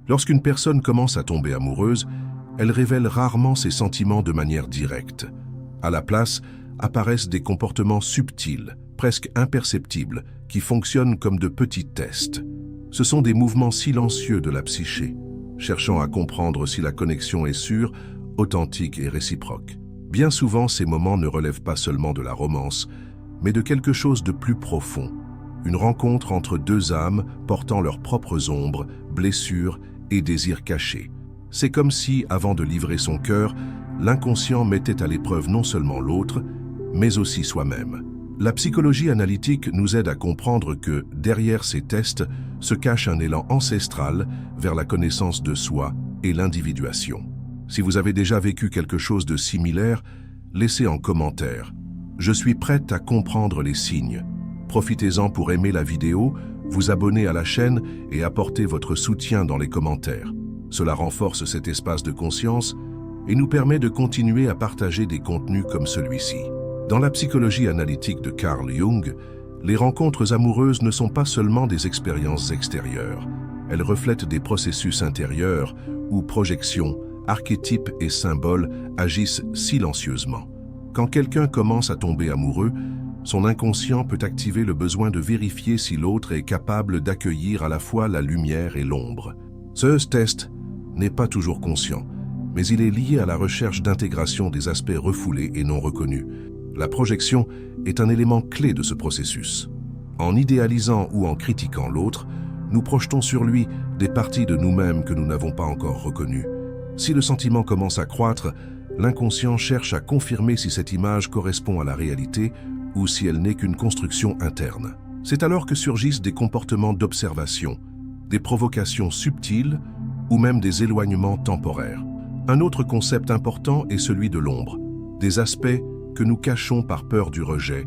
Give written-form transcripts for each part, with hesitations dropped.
Lorsqu'une personne commence à tomber amoureuse, elle révèle rarement ses sentiments de manière directe. À la place, apparaissent des comportements subtils, presque imperceptibles, qui fonctionnent comme de petits tests. Ce sont des mouvements silencieux de la psyché, cherchant à comprendre si la connexion est sûre, authentique et réciproque. Bien souvent, ces moments ne relèvent pas seulement de la romance, mais de quelque chose de plus profond. Une rencontre entre deux âmes portant leurs propres ombres, blessures et désirs cachés. C'est comme si, avant de livrer son cœur, l'inconscient mettait à l'épreuve non seulement l'autre, mais aussi soi-même. La psychologie analytique nous aide à comprendre que, derrière ces tests, se cache un élan ancestral vers la connaissance de soi et l'individuation. Si vous avez déjà vécu quelque chose de similaire, laissez en commentaire. Je suis prête à comprendre les signes. Profitez-en pour aimer la vidéo, vous abonner à la chaîne et apporter votre soutien dans les commentaires. Cela renforce cet espace de conscience et nous permet de continuer à partager des contenus comme celui-ci. Dans la psychologie analytique de Carl Jung, les rencontres amoureuses ne sont pas seulement des expériences extérieures. Elles reflètent des processus intérieurs où projections, archétypes et symboles agissent silencieusement. Quand quelqu'un commence à tomber amoureux, son inconscient peut activer le besoin de vérifier si l'autre est capable d'accueillir à la fois la lumière et l'ombre. Ce test n'est pas toujours conscient, mais il est lié à la recherche d'intégration des aspects refoulés et non reconnus. La projection est un élément clé de ce processus. En idéalisant ou en critiquant l'autre, nous projetons sur lui des parties de nous-mêmes que nous n'avons pas encore reconnues. Si le sentiment commence à croître, l'inconscient cherche à confirmer si cette image correspond à la réalité ou si elle n'est qu'une construction interne. C'est alors que surgissent des comportements d'observation, des provocations subtiles ou même des éloignements temporaires. Un autre concept important est celui de l'ombre, des aspects que nous cachons par peur du rejet,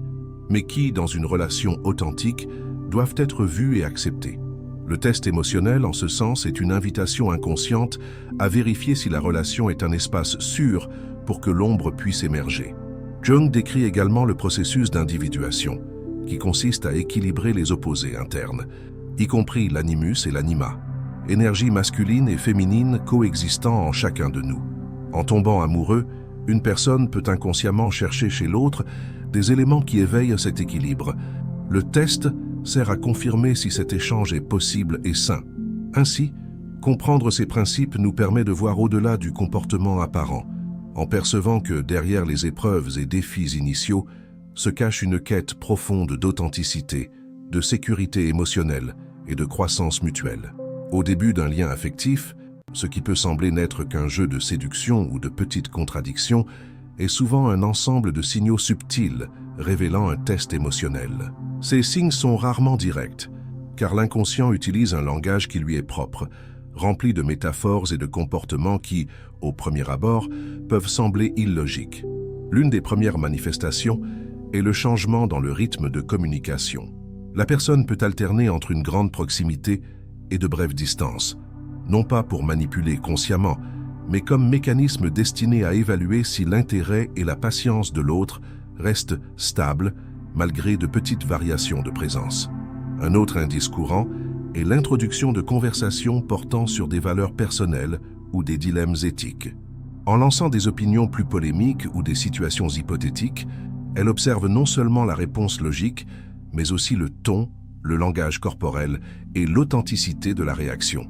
mais qui, dans une relation authentique, doivent être vus et acceptés. Le test émotionnel, en ce sens, est une invitation inconsciente à vérifier si la relation est un espace sûr pour que l'ombre puisse émerger. Jung décrit également le processus d'individuation, qui consiste à équilibrer les opposés internes, y compris l'animus et l'anima, énergie masculine et féminine coexistant en chacun de nous. En tombant amoureux, une personne peut inconsciemment chercher chez l'autre des éléments qui éveillent cet équilibre. Le test sert à confirmer si cet échange est possible et sain. Ainsi, comprendre ces principes nous permet de voir au-delà du comportement apparent, en percevant que derrière les épreuves et défis initiaux se cache une quête profonde d'authenticité, de sécurité émotionnelle et de croissance mutuelle. Au début d'un lien affectif, ce qui peut sembler n'être qu'un jeu de séduction ou de petites contradictions est souvent un ensemble de signaux subtils révélant un test émotionnel. Ces signes sont rarement directs, car l'inconscient utilise un langage qui lui est propre, rempli de métaphores et de comportements qui, au premier abord, peuvent sembler illogiques. L'une des premières manifestations est le changement dans le rythme de communication. La personne peut alterner entre une grande proximité et de brèves distances, non pas pour manipuler consciemment, mais comme mécanisme destiné à évaluer si l'intérêt et la patience de l'autre restent stables malgré de petites variations de présence. Un autre indice courant est l'introduction de conversations portant sur des valeurs personnelles ou des dilemmes éthiques. En lançant des opinions plus polémiques ou des situations hypothétiques, elle observe non seulement la réponse logique, mais aussi le ton, le langage corporel et l'authenticité de la réaction.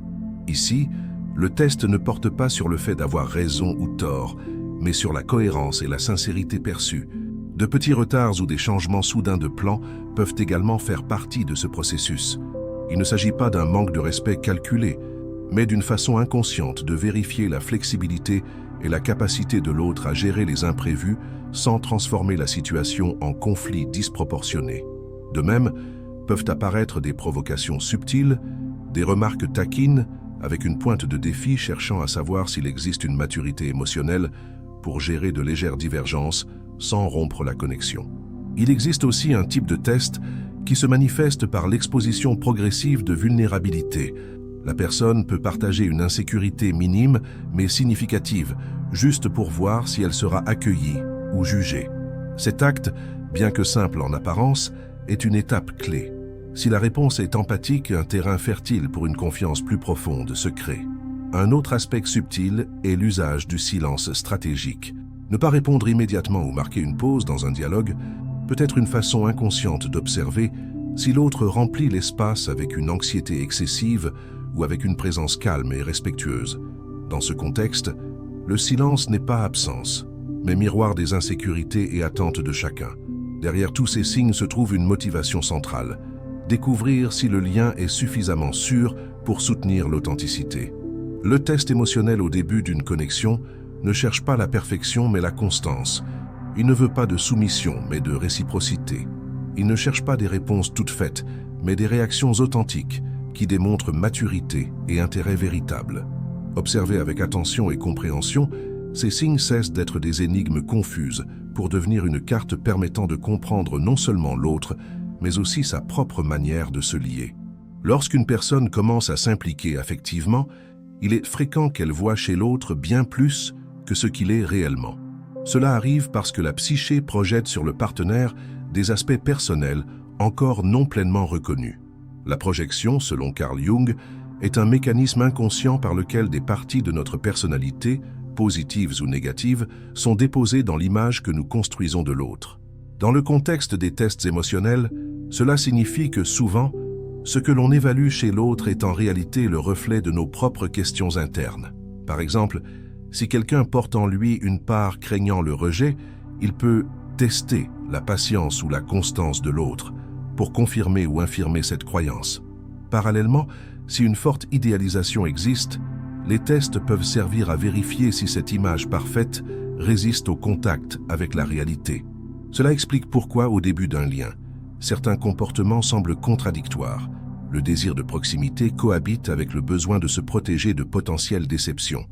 Ici, le test ne porte pas sur le fait d'avoir raison ou tort, mais sur la cohérence et la sincérité perçue. De petits retards ou des changements soudains de plan peuvent également faire partie de ce processus. Il ne s'agit pas d'un manque de respect calculé, mais d'une façon inconsciente de vérifier la flexibilité et la capacité de l'autre à gérer les imprévus sans transformer la situation en conflit disproportionné. De même, peuvent apparaître des provocations subtiles, des remarques taquines, avec une pointe de défi cherchant à savoir s'il existe une maturité émotionnelle pour gérer de légères divergences sans rompre la connexion. Il existe aussi un type de test qui se manifeste par l'exposition progressive de vulnérabilité. La personne peut partager une insécurité minime mais significative, juste pour voir si elle sera accueillie ou jugée. Cet acte, bien que simple en apparence, est une étape clé. Si la réponse est empathique, un terrain fertile pour une confiance plus profonde se crée. Un autre aspect subtil est l'usage du silence stratégique. Ne pas répondre immédiatement ou marquer une pause dans un dialogue peut être une façon inconsciente d'observer si l'autre remplit l'espace avec une anxiété excessive ou avec une présence calme et respectueuse. Dans ce contexte, le silence n'est pas absence, mais miroir des insécurités et attentes de chacun. Derrière tous ces signes se trouve une motivation centrale: découvrir si le lien est suffisamment sûr pour soutenir l'authenticité. Le test émotionnel au début d'une connexion ne cherche pas la perfection mais la constance. Il ne veut pas de soumission mais de réciprocité. Il ne cherche pas des réponses toutes faites, mais des réactions authentiques qui démontrent maturité et intérêt véritable. Observés avec attention et compréhension, ces signes cessent d'être des énigmes confuses pour devenir une carte permettant de comprendre non seulement l'autre, mais aussi sa propre manière de se lier. Lorsqu'une personne commence à s'impliquer affectivement, il est fréquent qu'elle voit chez l'autre bien plus que ce qu'il est réellement. Cela arrive parce que la psyché projette sur le partenaire des aspects personnels encore non pleinement reconnus. La projection, selon Carl Jung, est un mécanisme inconscient par lequel des parties de notre personnalité, positives ou négatives, sont déposées dans l'image que nous construisons de l'autre. Dans le contexte des tests émotionnels, cela signifie que souvent, ce que l'on évalue chez l'autre est en réalité le reflet de nos propres questions internes. Par exemple, si quelqu'un porte en lui une part craignant le rejet, il peut tester la patience ou la constance de l'autre pour confirmer ou infirmer cette croyance. Parallèlement, si une forte idéalisation existe, les tests peuvent servir à vérifier si cette image parfaite résiste au contact avec la réalité. Cela explique pourquoi, au début d'un lien, certains comportements semblent contradictoires. Le désir de proximité cohabite avec le besoin de se protéger de potentielles déceptions.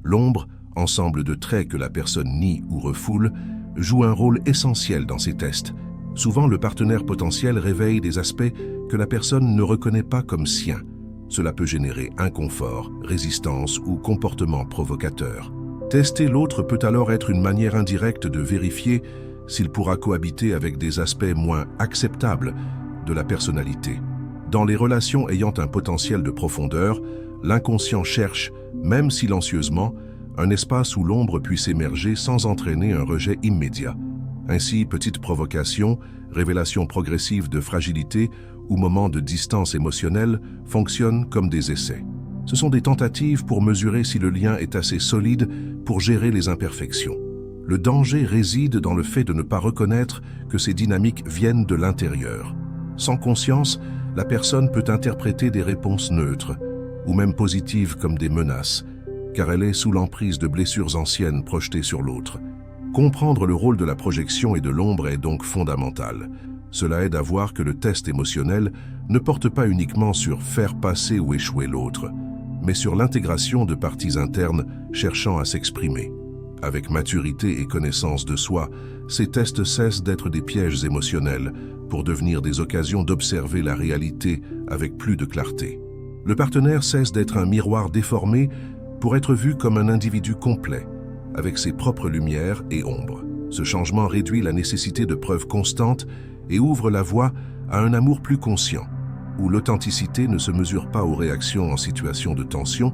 L'ombre, ensemble de traits que la personne nie ou refoule, joue un rôle essentiel dans ces tests. Souvent, le partenaire potentiel réveille des aspects que la personne ne reconnaît pas comme siens. Cela peut générer inconfort, résistance ou comportement provocateur. Tester l'autre peut alors être une manière indirecte de vérifier s'il pourra cohabiter avec des aspects moins acceptables de la personnalité. Dans les relations ayant un potentiel de profondeur, l'inconscient cherche, même silencieusement, un espace où l'ombre puisse émerger sans entraîner un rejet immédiat. Ainsi, petites provocations, révélations progressives de fragilité ou moments de distance émotionnelle fonctionnent comme des essais. Ce sont des tentatives pour mesurer si le lien est assez solide pour gérer les imperfections. Le danger réside dans le fait de ne pas reconnaître que ces dynamiques viennent de l'intérieur. Sans conscience, la personne peut interpréter des réponses neutres, ou même positives comme des menaces, car elle est sous l'emprise de blessures anciennes projetées sur l'autre. Comprendre le rôle de la projection et de l'ombre est donc fondamental. Cela aide à voir que le test émotionnel ne porte pas uniquement sur faire passer ou échouer l'autre, mais sur l'intégration de parties internes cherchant à s'exprimer. Avec maturité et connaissance de soi, ces tests cessent d'être des pièges émotionnels pour devenir des occasions d'observer la réalité avec plus de clarté. Le partenaire cesse d'être un miroir déformé pour être vu comme un individu complet, avec ses propres lumières et ombres. Ce changement réduit la nécessité de preuves constantes et ouvre la voie à un amour plus conscient, où l'authenticité ne se mesure pas aux réactions en situation de tension,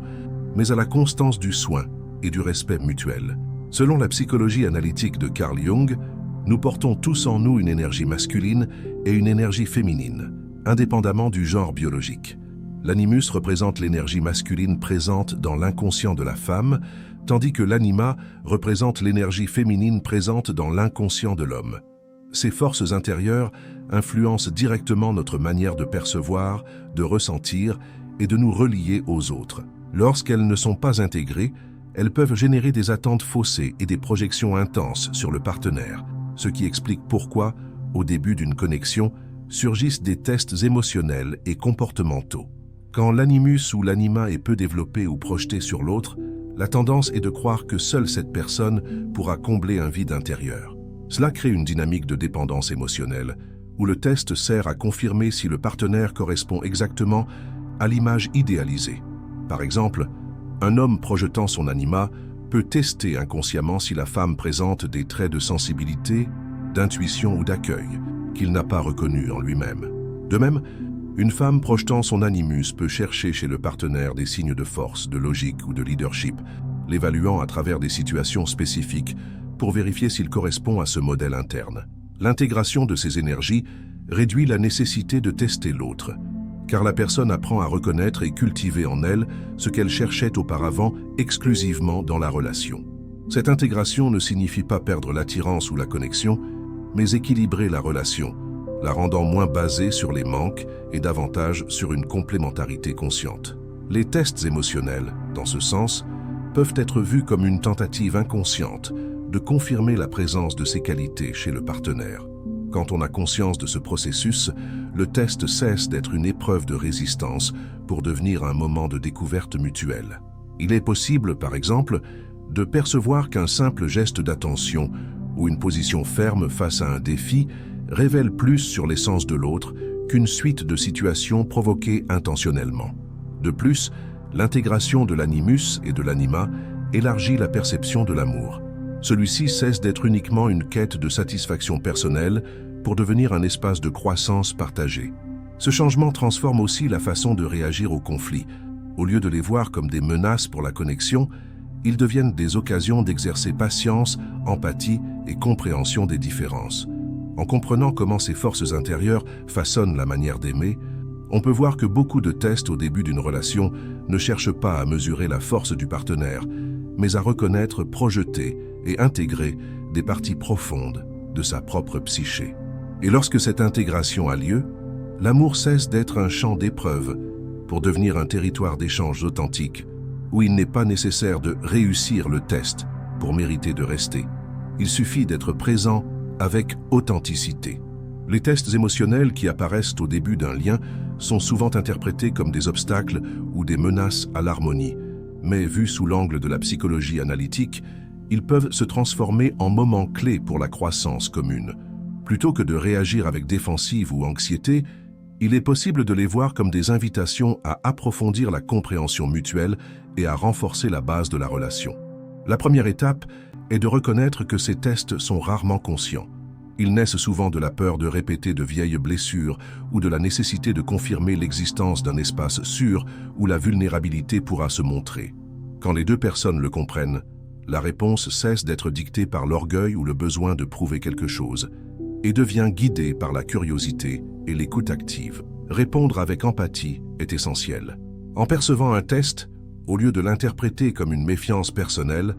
mais à la constance du soin et du respect mutuel. Selon la psychologie analytique de Carl Jung, nous portons tous en nous une énergie masculine et une énergie féminine, indépendamment du genre biologique. L'animus représente l'énergie masculine présente dans l'inconscient de la femme, tandis que l'anima représente l'énergie féminine présente dans l'inconscient de l'homme. Ces forces intérieures influencent directement notre manière de percevoir, de ressentir et de nous relier aux autres. Lorsqu'elles ne sont pas intégrées, elles peuvent générer des attentes faussées et des projections intenses sur le partenaire, ce qui explique pourquoi, au début d'une connexion, surgissent des tests émotionnels et comportementaux. Quand l'animus ou l'anima est peu développé ou projeté sur l'autre, la tendance est de croire que seule cette personne pourra combler un vide intérieur. Cela crée une dynamique de dépendance émotionnelle, où le test sert à confirmer si le partenaire correspond exactement à l'image idéalisée. Par exemple, un homme projetant son anima peut tester inconsciemment si la femme présente des traits de sensibilité, d'intuition ou d'accueil qu'il n'a pas reconnus en lui-même. De même, Une femme projetant son animus peut chercher chez le partenaire des signes de force, de logique ou de leadership, l'évaluant à travers des situations spécifiques pour vérifier s'il correspond à ce modèle interne. L'intégration de ces énergies réduit la nécessité de tester l'autre, car la personne apprend à reconnaître et cultiver en elle ce qu'elle cherchait auparavant exclusivement dans la relation. Cette intégration ne signifie pas perdre l'attirance ou la connexion, mais équilibrer la relation, la rendant moins basée sur les manques et davantage sur une complémentarité consciente. Les tests émotionnels, dans ce sens, peuvent être vus comme une tentative inconsciente de confirmer la présence de ces qualités chez le partenaire. Quand on a conscience de ce processus, le test cesse d'être une épreuve de résistance pour devenir un moment de découverte mutuelle. Il est possible, par exemple, de percevoir qu'un simple geste d'attention ou une position ferme face à un défi révèle plus sur l'essence de l'autre qu'une suite de situations provoquées intentionnellement. De plus, l'intégration de l'animus et de l'anima élargit la perception de l'amour. Celui-ci cesse d'être uniquement une quête de satisfaction personnelle pour devenir un espace de croissance partagée. Ce changement transforme aussi la façon de réagir aux conflits. Au lieu de les voir comme des menaces pour la connexion, ils deviennent des occasions d'exercer patience, empathie et compréhension des différences. En comprenant comment ces forces intérieures façonnent la manière d'aimer, on peut voir que beaucoup de tests au début d'une relation ne cherchent pas à mesurer la force du partenaire, mais à reconnaître, projeter et intégrer des parties profondes de sa propre psyché. Et lorsque cette intégration a lieu, l'amour cesse d'être un champ d'épreuve pour devenir un territoire d'échanges authentiques, où il n'est pas nécessaire de réussir le test pour mériter de rester. Il suffit d'être présent avec authenticité. Les tests émotionnels qui apparaissent au début d'un lien sont souvent interprétés comme des obstacles ou des menaces à l'harmonie, mais vus sous l'angle de la psychologie analytique, ils peuvent se transformer en moments clés pour la croissance commune. Plutôt que de réagir avec défensive ou anxiété, il est possible de les voir comme des invitations à approfondir la compréhension mutuelle et à renforcer la base de la relation. La première étape est de reconnaître que ces tests sont rarement conscients. Ils naissent souvent de la peur de répéter de vieilles blessures ou de la nécessité de confirmer l'existence d'un espace sûr où la vulnérabilité pourra se montrer. Quand les deux personnes le comprennent, la réponse cesse d'être dictée par l'orgueil ou le besoin de prouver quelque chose et devient guidée par la curiosité et l'écoute active. Répondre avec empathie est essentiel. En percevant un test, au lieu de l'interpréter comme une méfiance personnelle,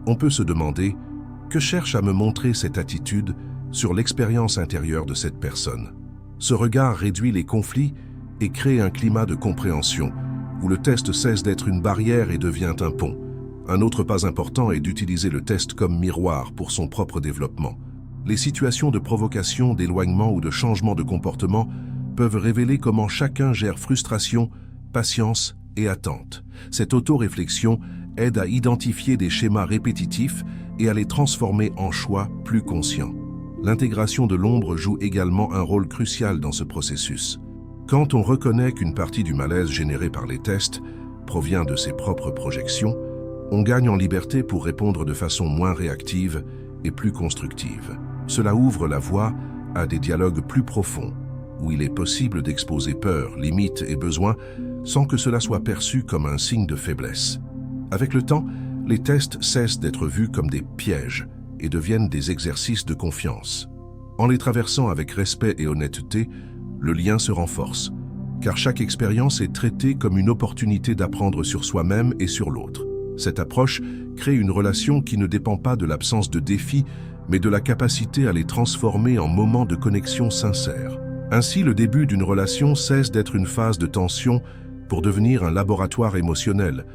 on peut se demander « Que cherche à me montrer cette attitude sur l'expérience intérieure de cette personne ?» Ce regard réduit les conflits et crée un climat de compréhension où le test cesse d'être une barrière et devient un pont. Un autre pas important est d'utiliser le test comme miroir pour son propre développement. Les situations de provocation, d'éloignement ou de changement de comportement peuvent révéler comment chacun gère frustration, patience et attente. Cette auto-réflexion aide à identifier des schémas répétitifs et à les transformer en choix plus conscients. L'intégration de l'ombre joue également un rôle crucial dans ce processus. Quand on reconnaît qu'une partie du malaise généré par les tests provient de ses propres projections, on gagne en liberté pour répondre de façon moins réactive et plus constructive. Cela ouvre la voie à des dialogues plus profonds, où il est possible d'exposer peurs, limites et besoins sans que cela soit perçu comme un signe de faiblesse. Avec le temps, les tests cessent d'être vus comme des pièges et deviennent des exercices de confiance. En les traversant avec respect et honnêteté, le lien se renforce, car chaque expérience est traitée comme une opportunité d'apprendre sur soi-même et sur l'autre. Cette approche crée une relation qui ne dépend pas de l'absence de défis, mais de la capacité à les transformer en moments de connexion sincère. Ainsi, le début d'une relation cesse d'être une phase de tension pour devenir un laboratoire émotionnel,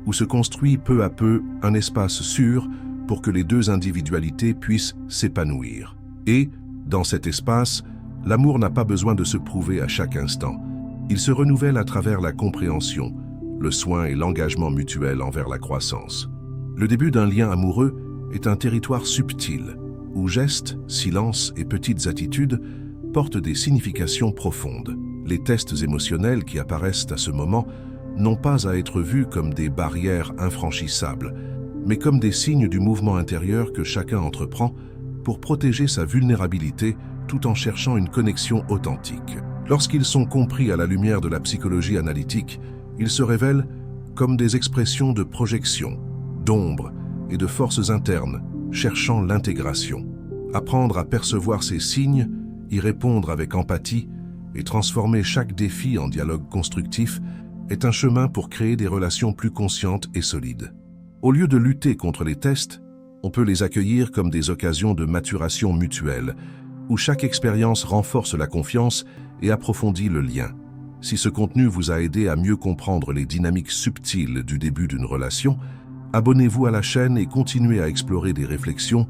où se construit peu à peu un espace sûr pour que les deux individualités puissent s'épanouir. Et, dans cet espace, l'amour n'a pas besoin de se prouver à chaque instant. Il se renouvelle à travers la compréhension, le soin et l'engagement mutuel envers la croissance. Le début d'un lien amoureux est un territoire subtil, où gestes, silences et petites attitudes portent des significations profondes. Les tests émotionnels qui apparaissent à ce moment n'ont pas à être vus comme des barrières infranchissables, mais comme des signes du mouvement intérieur que chacun entreprend pour protéger sa vulnérabilité tout en cherchant une connexion authentique. Lorsqu'ils sont compris à la lumière de la psychologie analytique, ils se révèlent comme des expressions de projection, d'ombre et de forces internes, cherchant l'intégration. Apprendre à percevoir ces signes, y répondre avec empathie et transformer chaque défi en dialogue constructif est un chemin pour créer des relations plus conscientes et solides. Au lieu de lutter contre les tests, on peut les accueillir comme des occasions de maturation mutuelle, où chaque expérience renforce la confiance et approfondit le lien. Si ce contenu vous a aidé à mieux comprendre les dynamiques subtiles du début d'une relation, abonnez-vous à la chaîne et continuez à explorer des réflexions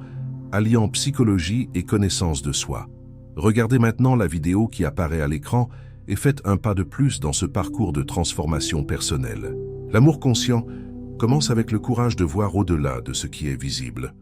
alliant psychologie et connaissance de soi. Regardez maintenant la vidéo qui apparaît à l'écran et faites un pas de plus dans ce parcours de transformation personnelle. L'amour conscient commence avec le courage de voir au-delà de ce qui est visible.